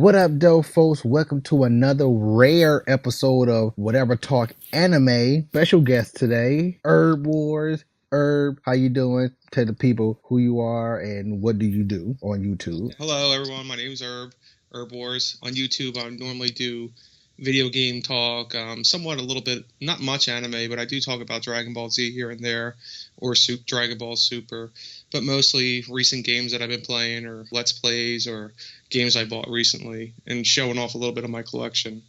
What up, though, folks? Welcome to another rare episode of Whatever Talk Anime. Special guest today, Herb Wars. Herb, how you doing? Tell the people who you are and what do you do on YouTube. Hello, everyone. My name is Herb Wars. On YouTube, I normally do video game talk, somewhat a little bit, not much anime, but I do talk about Dragon Ball Z here and there, or Dragon Ball Super, but mostly recent games that I've been playing, or Let's Plays, or games I bought recently, and showing off a little bit of my collection.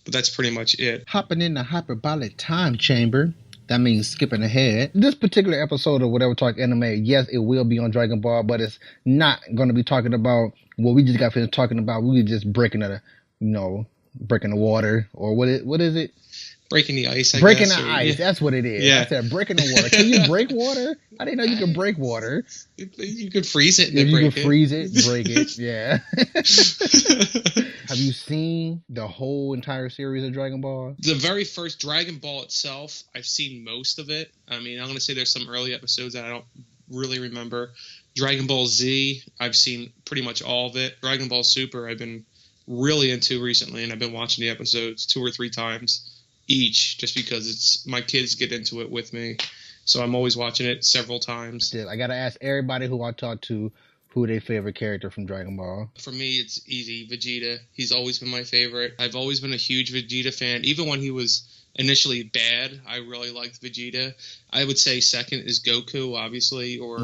But that's pretty much it. Hopping in the hyperbolic time chamber. That means skipping ahead. This particular episode of Whatever Talk Anime, yes, it will be on Dragon Ball, but it's not going to be talking about what we just got finished talking about. We were just breaking the water, or what is it? Breaking the ice, breaking guess. The ice, yeah. That's what it is. Yeah. I said breaking the water. Can you break water? I didn't know you could break water. You could freeze it and if break it. You could freeze it, break it, yeah. Have you seen the whole entire series of Dragon Ball? The very first Dragon Ball itself, I've seen most of it. I mean, I'm going to say there's some early episodes that I don't really remember. Dragon Ball Z, I've seen pretty much all of it. Dragon Ball Super, I've been really into recently, and I've been watching the episodes 2 or 3 times each, just because it's my kids get into it with me. So I'm always watching it several times. I got to ask everybody who I talk to who their favorite character from Dragon Ball. For me, it's easy. Vegeta. He's always been my favorite. I've always been a huge Vegeta fan. Even when he was initially bad, I really liked Vegeta. I would say second is Goku, obviously. Or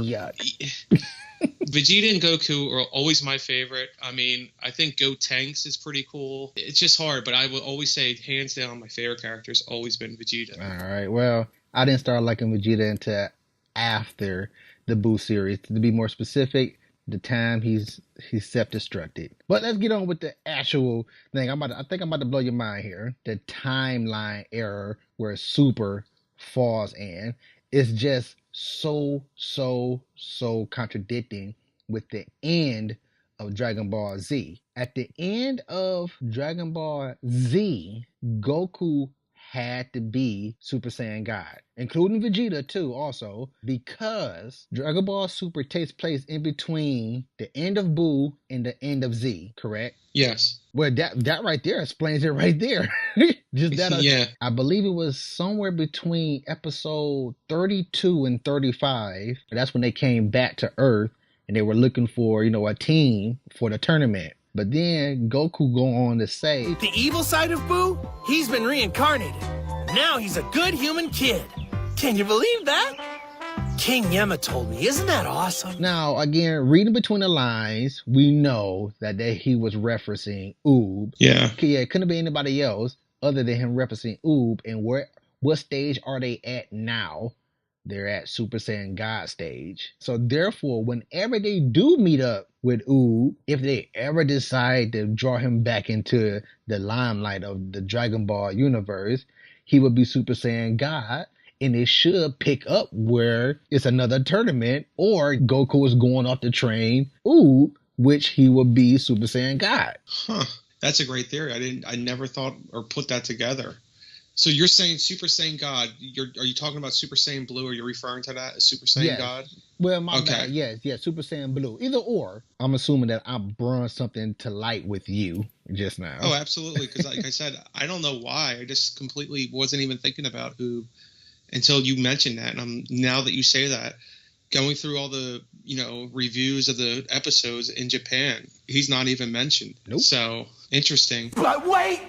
Vegeta and Goku are always my favorite. I mean, I think Gotenks is pretty cool. It's just hard, but I will always say, hands down, my favorite character has always been Vegeta. All right. Well, I didn't start liking Vegeta until after the Buu series. To be more specific, the time he's self-destructed. But let's get on with the actual thing. I think I'm about to blow your mind here. The timeline error where Super falls in is just so contradicting with the end of Dragon Ball Z. At the end of Dragon Ball Z, Goku had to be Super Saiyan God, including Vegeta too, also, because Dragon Ball Super takes place in between the end of Buu and the end of Z, correct? Yes. Well, that right there explains it right there. Just that, yeah. I believe it was somewhere between episode 32 and 35. That's when they came back to Earth and they were looking for, a team for the tournament. But then Goku go on to say, the evil side of Buu, he's been reincarnated. Now he's a good human kid. Can you believe that? King Yemma told me. Isn't that awesome? Now, again, reading between the lines, we know that he was referencing Oob. Yeah. It couldn't be anybody else other than him referencing Oob. And what stage are they at now? They're at Super Saiyan God stage. So therefore, whenever they do meet up with Oob, if they ever decide to draw him back into the limelight of the Dragon Ball universe, he would be Super Saiyan God. And it should pick up where it's another tournament, or Goku is going off the train Oob, which he would be Super Saiyan God. Huh. That's a great theory. I never thought or put that together. So you're saying Super Saiyan God, are you talking about Super Saiyan Blue? Are you referring to that as Super Saiyan God? Well, my bad. Yes, Super Saiyan Blue. Either or. I'm assuming that I brought something to light with you just now. Oh, absolutely. Because like I said, I don't know why. I just completely wasn't even thinking about Oob until you mentioned that. And now that you say that, going through all the, reviews of the episodes in Japan, he's not even mentioned. Nope. So, interesting. But wait!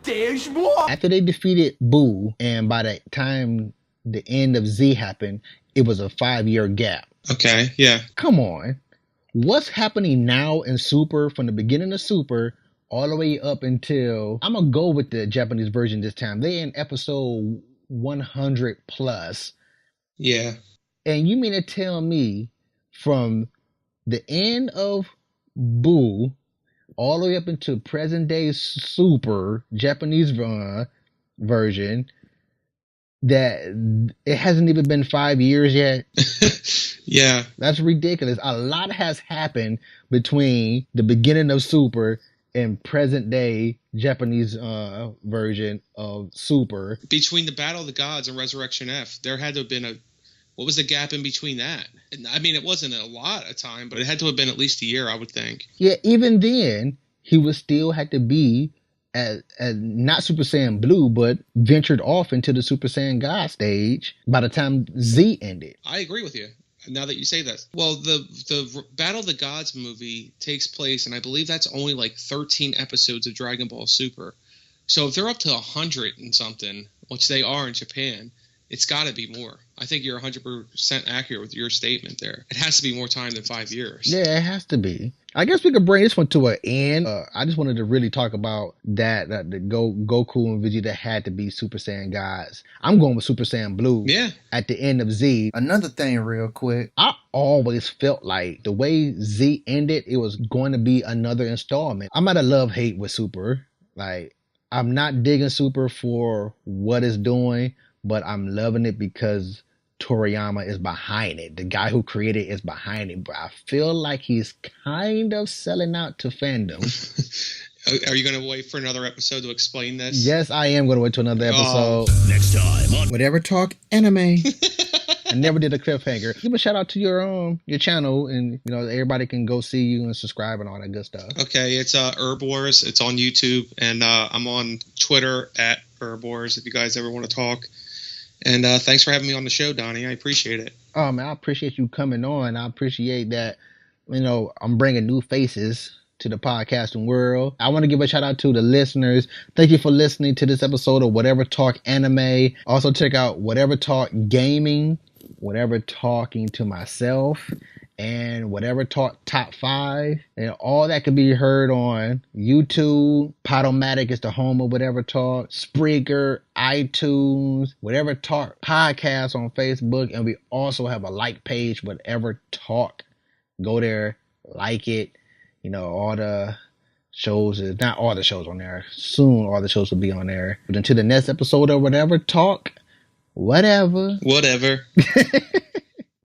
There's more! After they defeated Buu, and by the time the end of Z happened, it was a 5-year gap. Okay, yeah. Come on. What's happening now in Super, from the beginning of Super, all the way up until... I'm going to go with the Japanese version this time. They're in episode 100 plus. Yeah. And you mean to tell me from the end of Buu all the way up into present day Super Japanese version that it hasn't even been 5 years yet? Yeah. That's ridiculous. A lot has happened between the beginning of Super and present day Japanese version of Super. Between the Battle of the Gods and Resurrection F, there had to have been what was the gap in between that? I mean, it wasn't a lot of time, but it had to have been at least a year, I would think. Yeah, even then, he would still have to be as not Super Saiyan Blue, but ventured off into the Super Saiyan God stage by the time Z ended. I agree with you. Now that you say that, well, the Battle of the Gods movie takes place, and I believe that's only like 13 episodes of Dragon Ball Super. So if they're up to 100 and something, which they are in Japan, it's got to be more. I think you're 100% accurate with your statement there. It has to be more time than 5 years. Yeah, it has to be. I guess we could bring this one to an end. I just wanted to really talk about that the Goku and Vegeta had to be Super Saiyan gods. I'm going with Super Saiyan Blue. Yeah. At the end of Z. Another thing real quick. I always felt like the way Z ended, it was going to be another installment. I'm at a love-hate with Super. Like, I'm not digging Super for what it's doing, but I'm loving it because Toriyama is behind it. The guy who created it is behind it. But I feel like he's kind of selling out to fandom. Are you going to wait for another episode to explain this? Yes, I am going to wait to another episode. Next time on Whatever Talk Anime. I never did a cliffhanger. Give a shout out to your channel, and everybody can go see you and subscribe and all that good stuff. Okay, it's Herb Wars. It's on YouTube, and I'm on Twitter at Herb Wars if you guys ever want to talk. And thanks for having me on the show, Donnie. I appreciate it. Oh, man, I appreciate you coming on. I appreciate that, I'm bringing new faces to the podcasting world. I want to give a shout out to the listeners. Thank you for listening to this episode of Whatever Talk Anime. Also check out Whatever Talk Gaming, Whatever Talking to Myself, and Whatever Talk Top 5. And all that can be heard on YouTube. Podomatic is the home of Whatever Talk. Spreaker, iTunes, Whatever Talk Podcast on Facebook. And we also have a like page, Whatever Talk. Go there, like it. All the shows is not all the shows on there. Soon all the shows will be on there. But until the next episode of Whatever Talk, whatever.